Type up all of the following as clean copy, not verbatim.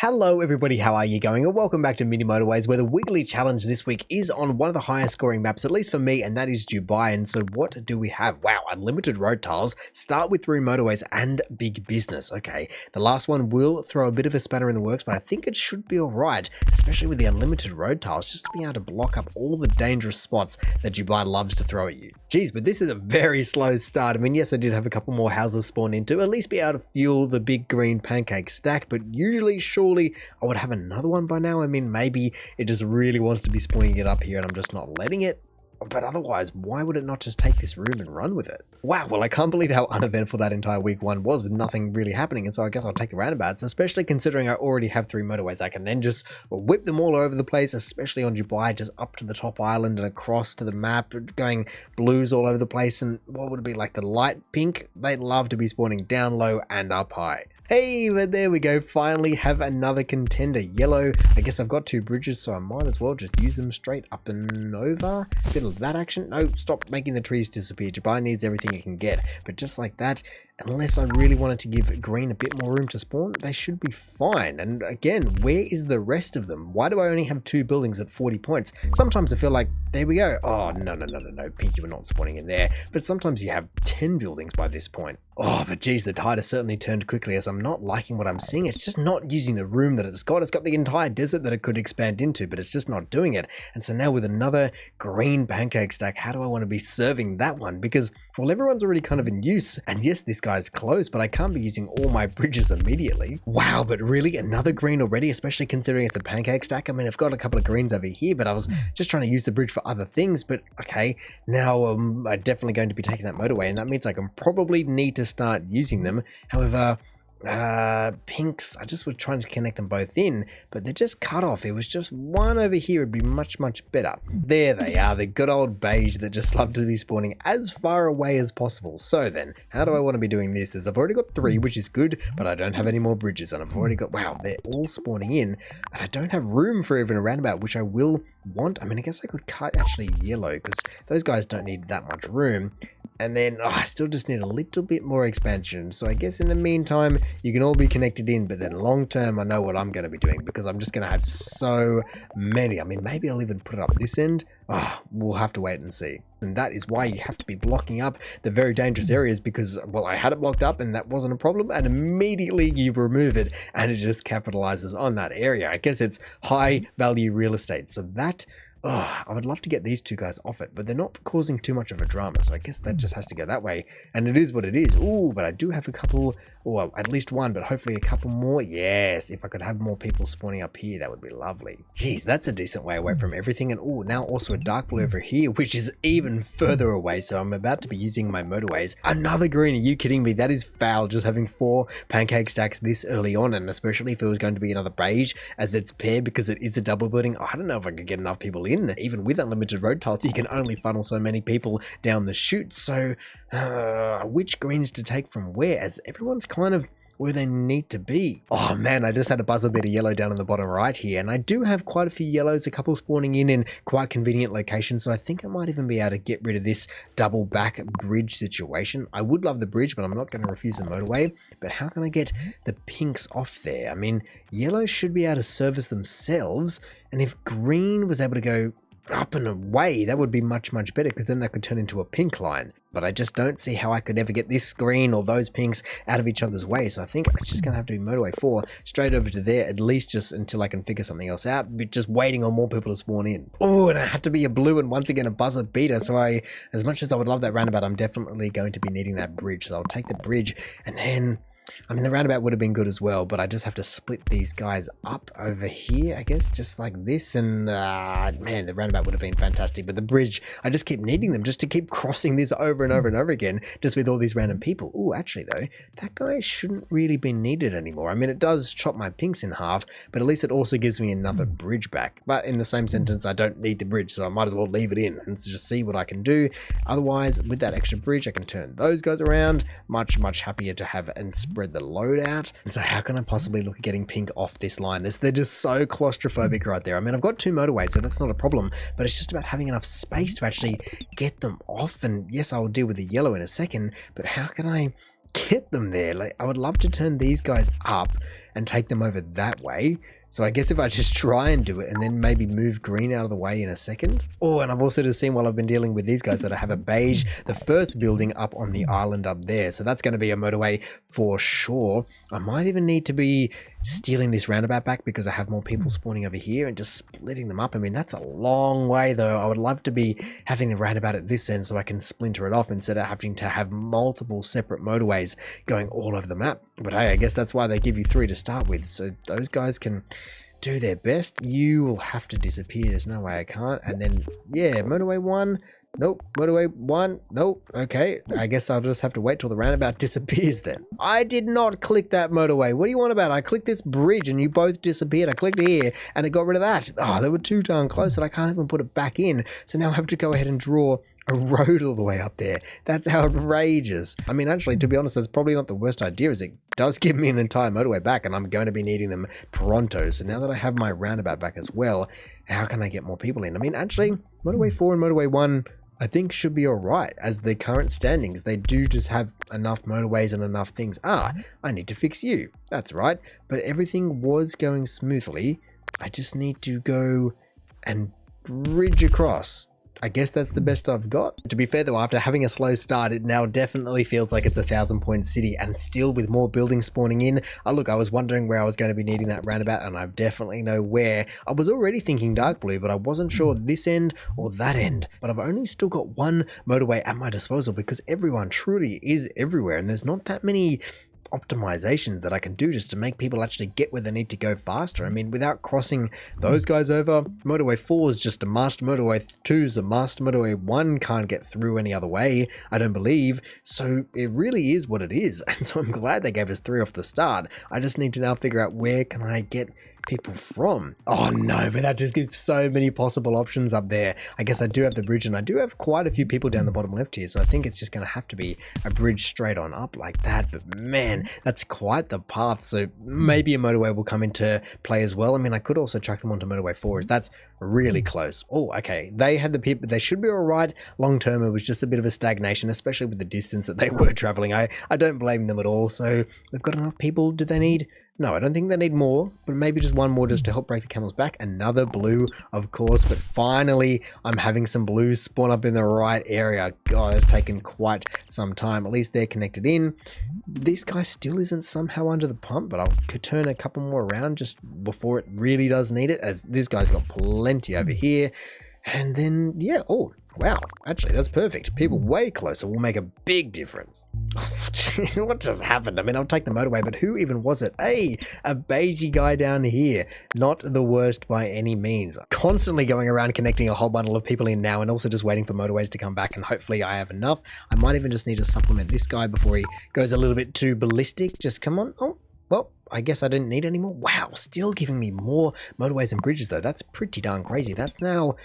Hello everybody, how are you going? And welcome back to Mini Motorways, where the weekly challenge this week is on one of the highest scoring maps, at least for me, and that is Dubai. And so what do we have? Wow, unlimited road tiles, start with 3 motorways, and big business. Okay, the last one will throw a bit of a spanner in the works, but I think it should be alright, especially with the unlimited road tiles, just to be able to block up all the dangerous spots that Dubai loves to throw at you. Geez, but this is a very slow start. I mean, yes, I did have a couple more houses spawn in to at least be able to fuel the big green pancake stack, but usually, surely, I would have another one by now. I mean, maybe it just really wants to be spawning it up here and I'm just not letting it. But otherwise, why would it not just take this room and run with it? Wow, well, I can't believe how uneventful that entire week 1 was with nothing really happening. And so I guess I'll take the roundabouts, especially considering I already have 3 motorways. I can then just whip them all over the place, especially on Dubai, just up to the top island and across to the map, going blues all over the place. And what would it be, like the light pink? They love to be spawning down low and up high. Hey, but there we go. Finally have another contender. Yellow. I guess I've got 2 bridges, so I might as well just use them straight up and over. Bit of that action. No, stop making the trees disappear. Dubai needs everything it can get. But just like that, unless I really wanted to give green a bit more room to spawn, they should be fine. And again, where is the rest of them? Why do I only have 2 buildings at 40 points? Sometimes I feel like, there we go. Oh, no, Pink, you were not spawning in there. But sometimes you have 10 buildings by this point. Oh, but geez, the tide has certainly turned quickly as I'm not liking what I'm seeing. It's just not using the room that it's got. It's got the entire desert that it could expand into, but it's just not doing it. And so now with another green pancake stack, how do I want to be serving that one? Because, well, everyone's already kind of in use. And yes, this guy's close, but I can't be using all my bridges immediately. Wow, but really another green already, especially considering it's a pancake stack. I mean, I've got a couple of greens over here, but I was just trying to use the bridge for other things. But okay, now I'm definitely going to be taking that motorway, and that means I can probably need to start using them. However, pinks, I just was trying to connect them both in, but they're just cut off. It was just one over here would be much better. There they are, the good old beige that just love to be spawning as far away as possible. So then, how do I want to be doing this? Is I've already got 3, which is good, but I don't have any more bridges, and I've already got, wow, they're all spawning in, and I don't have room for even a roundabout, which I will want. I mean, I guess I could cut actually yellow, because those guys don't need that much room. And then I still just need a little bit more expansion. So I guess in the meantime, you can all be connected in, but then long term, I know what I'm going to be doing because I'm just going to have so many. I mean, maybe I'll even put it up this end. We'll have to wait and see. And that is why you have to be blocking up the very dangerous areas because, well, I had it blocked up and that wasn't a problem. And immediately you remove it and it just capitalizes on that area. I guess it's high value real estate. So that... I would love to get these 2 guys off it, but they're not causing too much of a drama, so I guess that just has to go that way, and it is what it is. Ooh, but I do have a couple, or at least 1, but hopefully a couple more. Yes, if I could have more people spawning up here, that would be lovely. Jeez, that's a decent way away from everything, and now also a dark blue over here, which is even further away, so I'm about to be using my motorways. Another green, are you kidding me? That is foul, just having 4 pancake stacks this early on, and especially if it was going to be another beige as its pair, because it is a double building. I don't know if I could get enough people in. Even with unlimited road tiles, you can only funnel so many people down the chute. So which greens to take from where, as everyone's kind of where they need to be. Oh man, I just had a buzzer bit of yellow down in the bottom right here, and I do have quite a few yellows, a couple spawning in quite convenient locations, so I think I might even be able to get rid of this double back bridge situation. I would love the bridge, but I'm not going to refuse the motorway. But how can I get the pinks off there? I mean, yellow should be able to service themselves, and if green was able to go up and away, that would be much better, because then that could turn into a pink line. But I just don't see how I could ever get this green or those pinks out of each other's way. So I think it's just going to have to be motorway 4 straight over to there, at least just until I can figure something else out, just waiting on more people to spawn in. Oh, and it had to be a blue and once again a buzzer beater. So as much as I would love that roundabout, I'm definitely going to be needing that bridge. So I'll take the bridge, and then I mean, the roundabout would have been good as well, but I just have to split these guys up over here, I guess, just like this. And man, the roundabout would have been fantastic. But the bridge, I just keep needing them just to keep crossing this over and over and over again, just with all these random people. Oh, actually, though, that guy shouldn't really be needed anymore. I mean, it does chop my pinks in half, but at least it also gives me another bridge back. But in the same sentence, I don't need the bridge, so I might as well leave it in and just see what I can do. Otherwise, with that extra bridge, I can turn those guys around. Much happier to have and spread the load out. And so how can I possibly look at getting pink off this line? They're just so claustrophobic right there. I mean, I've got 2 motorways, so that's not a problem, but it's just about having enough space to actually get them off. And yes, I'll deal with the yellow in a second, but how can I get them there? Like, I would love to turn these guys up and take them over that way. So I guess if I just try and do it and then maybe move green out of the way in a second. Oh, and I've also just seen while I've been dealing with these guys that I have a beige, the first building up on the island up there. So that's going to be a motorway for sure. I might even need to be stealing this roundabout back because I have more people spawning over here and just splitting them up. I mean, that's a long way though. I would love to be having the roundabout at this end so I can splinter it off instead of having to have multiple separate motorways going all over the map. But hey, I guess that's why they give you 3 to start with. So those guys can do their best. You will have to disappear. There's no way I can't. And then, yeah, motorway 1. Nope. Motorway 1. Nope. Okay. I guess I'll just have to wait till the roundabout disappears then. I did not click that motorway. What do you want about? I clicked this bridge and you both disappeared. I clicked here and it got rid of that. Oh, they were too darn close that I can't even put it back in. So now I have to go ahead and draw a road all the way up there. That's outrageous. I mean, actually, to be honest, that's probably not the worst idea, as it does give me an entire motorway back and I'm going to be needing them pronto. So now that I have my roundabout back as well, how can I get more people in? I mean, actually, motorway 4 and motorway 1 I think should be all right as the current standings. They do just have enough motorways and enough things. I need to fix you. That's right. But everything was going smoothly. I just need to go and bridge across. I guess that's the best I've got. To be fair though, after having a slow start, it now definitely feels like it's a 1,000-point city, and still with more buildings spawning in. Look, I was wondering where I was going to be needing that roundabout, and I definitely know where. I was already thinking dark blue, but I wasn't sure this end or that end. But I've only still got one motorway at my disposal because everyone truly is everywhere, and there's not that many optimizations that I can do just to make people actually get where they need to go faster. I mean, without crossing those guys over, motorway 4 is just a must, motorway 2 is a must, motorway 1 can't get through any other way, I don't believe. So it really is what it is, and so I'm glad they gave us 3 off the start. I just need to now figure out where can I get people from. Oh no, but that just gives so many possible options up there. I guess I do have the bridge, and I do have quite a few people down the bottom left here, so I think it's just going to have to be a bridge straight on up like that. But man, that's quite the path, so maybe a motorway will come into play as well. I mean, I could also chuck them onto motorway 4, as that's really close. Oh, okay, they had the people, they should be all right long term. It was just a bit of a stagnation, especially with the distance that they were traveling. I don't blame them at all. So they've got enough people. Do they need? No, I don't think they need more, but maybe just one more just to help break the camel's back. Another blue, of course, but finally I'm having some blues spawn up in the right area. God, it's taken quite some time. At least they're connected in. This guy still isn't somehow under the pump, but I could turn a couple more around just before it really does need it, as this guy's got plenty over here. And then, yeah, oh, wow, actually, that's perfect. People way closer will make a big difference. What just happened? I mean, I'll take the motorway, but who even was it? Hey, a beigey guy down here. Not the worst by any means. Constantly going around connecting a whole bundle of people in now, and also just waiting for motorways to come back, and hopefully I have enough. I might even just need to supplement this guy before he goes a little bit too ballistic. Just come on. Oh, well, I guess I didn't need any more. Wow, still giving me more motorways and bridges, though. That's pretty darn crazy. That's now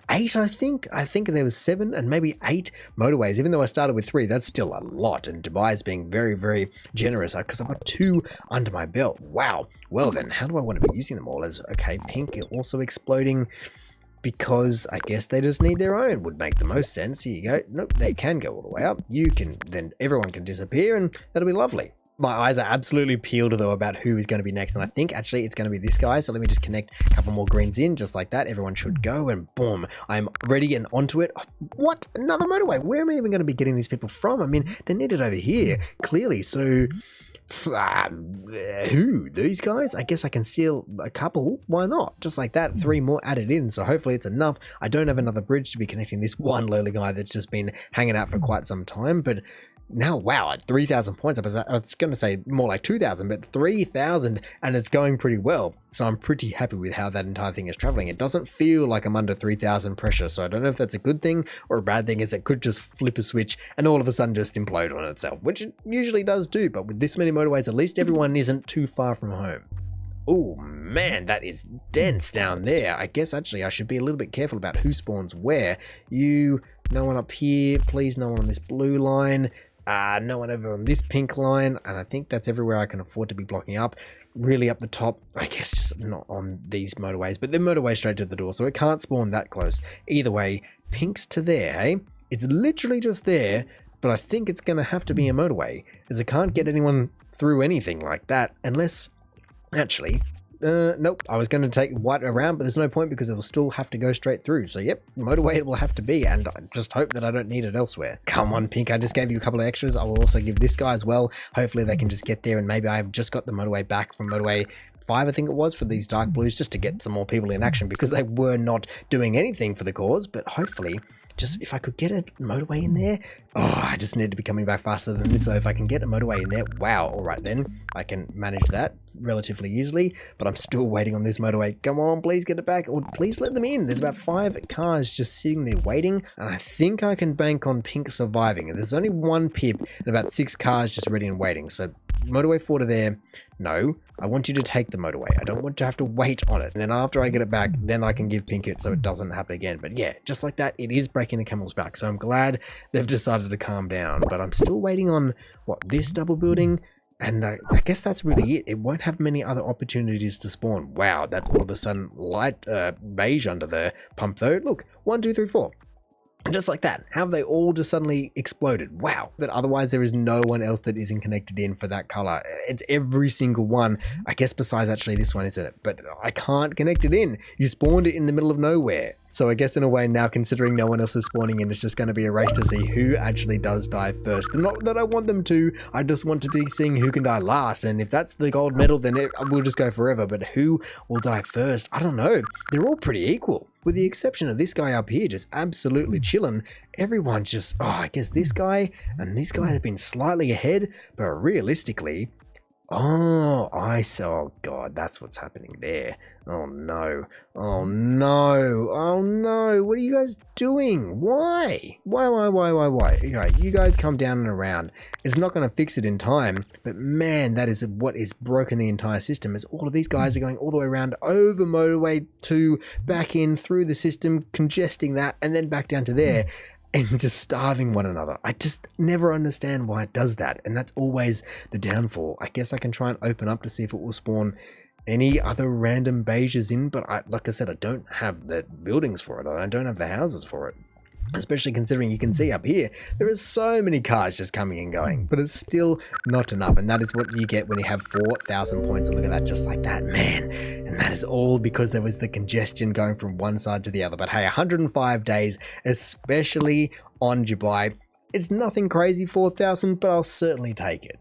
8, I think. I think there was 7 and maybe 8 motorways. Even though I started with 3, that's still a lot. And Dubai is being very, very generous because I've got 2 under my belt. Wow. Well then, how do I want to be using them all? As okay, pink also exploding, because I guess they just need their own. Would make the most sense. Here you go. Nope, they can go all the way up. You can, then everyone can disappear, and that'll be lovely. My eyes are absolutely peeled though about who is going to be next, and I think actually it's going to be this guy. So let me just connect a couple more greens in, just like that. Everyone should go, and boom, I'm ready and onto it. Oh, what? Another motorway? Where am I even going to be getting these people from? I mean, they're needed over here, clearly. So who? These guys? I guess I can steal a couple. Why not? Just like that, 3 more added in. So hopefully it's enough. I don't have another bridge to be connecting this one lowly guy that's just been hanging out for quite some time, but now, wow, at 3,000 points, I was going to say more like 2,000, but 3,000, and it's going pretty well. So I'm pretty happy with how that entire thing is traveling. It doesn't feel like I'm under 3,000 pressure, so I don't know if that's a good thing or a bad thing, as it could just flip a switch and all of a sudden just implode on itself, which it usually does do, but with this many motorways, at least everyone isn't too far from home. Oh man, that is dense down there. I guess actually I should be a little bit careful about who spawns where. You, no one up here, please, no one on this blue line. No one over on this pink line, and I think that's everywhere I can afford to be blocking up. Really up the top, I guess just not on these motorways, but they're motorway straight to the door, so it can't spawn that close. Either way, pink's to there, hey? It's literally just there, but I think it's going to have to be a motorway, as I can't get anyone through anything like that, unless Actually, nope, I was going to take white around, but there's no point because it will still have to go straight through. So yep, motorway it will have to be, and I just hope that I don't need it elsewhere. Come on, Pink, I just gave you a couple of extras. I will also give this guy as well. Hopefully they can just get there, and maybe I've just got the motorway back from motorway 5, I think it was, for these dark blues, just to get some more people in action because they were not doing anything for the cause. But hopefully, just if I could get a motorway in there, I just need to be coming back faster than this. So if I can get a motorway in there, wow, all right then, I can manage that relatively easily, but I'm still waiting on this motorway. Come on, please get it back, or please let them in. There's about 5 cars just sitting there waiting, and I think I can bank on Pink surviving. And there's only 1 pip and about 6 cars just ready and waiting. So motorway 4 to there. No, I want you to take the motorway. I don't want to have to wait on it. And then after I get it back, then I can give Pink it so it doesn't happen again. But yeah, just like that, it is breaking the camel's back. So I'm glad they've decided to calm down. But I'm still waiting on, this double building? And I guess that's really it. It won't have many other opportunities to spawn. Wow, that's all of a sudden light beige under the pump though. Look, 1, 2, 3, 4. Just like that. How have they all just suddenly exploded? Wow. But otherwise there is no one else that isn't connected in for that color. It's every single one. I guess besides actually this one, isn't it? But I can't connect it in. You spawned it in the middle of nowhere. So I guess in a way now, considering no one else is spawning in, it's just going to be a race to see who actually does die first. Not that I want them to, I just want to be seeing who can die last. And if that's the gold medal, then we'll just go forever. But who will die first? I don't know. They're all pretty equal. With the exception of this guy up here, just absolutely chilling. Everyone just, I guess this guy and this guy have been slightly ahead, but realistically, oh God, that's what's happening there. Oh no, oh no, oh no, what are you guys doing? Why? You guys come down and around. It's not going to fix it in time, but man, that is what is broken the entire system, is all of these guys are going all the way around over motorway 2, back in through the system, congesting that, and then back down to there. And just starving one another. I just never understand why it does that. And that's always the downfall. I guess I can try and open up to see if it will spawn any other random beiges in. But like I said, I don't have the buildings for it. I don't have the houses for it. Especially considering you can see up here, there are so many cars just coming and going, but it's still not enough. And that is what you get when you have 4,000 points. And look at that, just like that, man. And that is all because there was the congestion going from one side to the other. But hey, 105 days, especially on Dubai, it's nothing crazy, 4,000, but I'll certainly take it.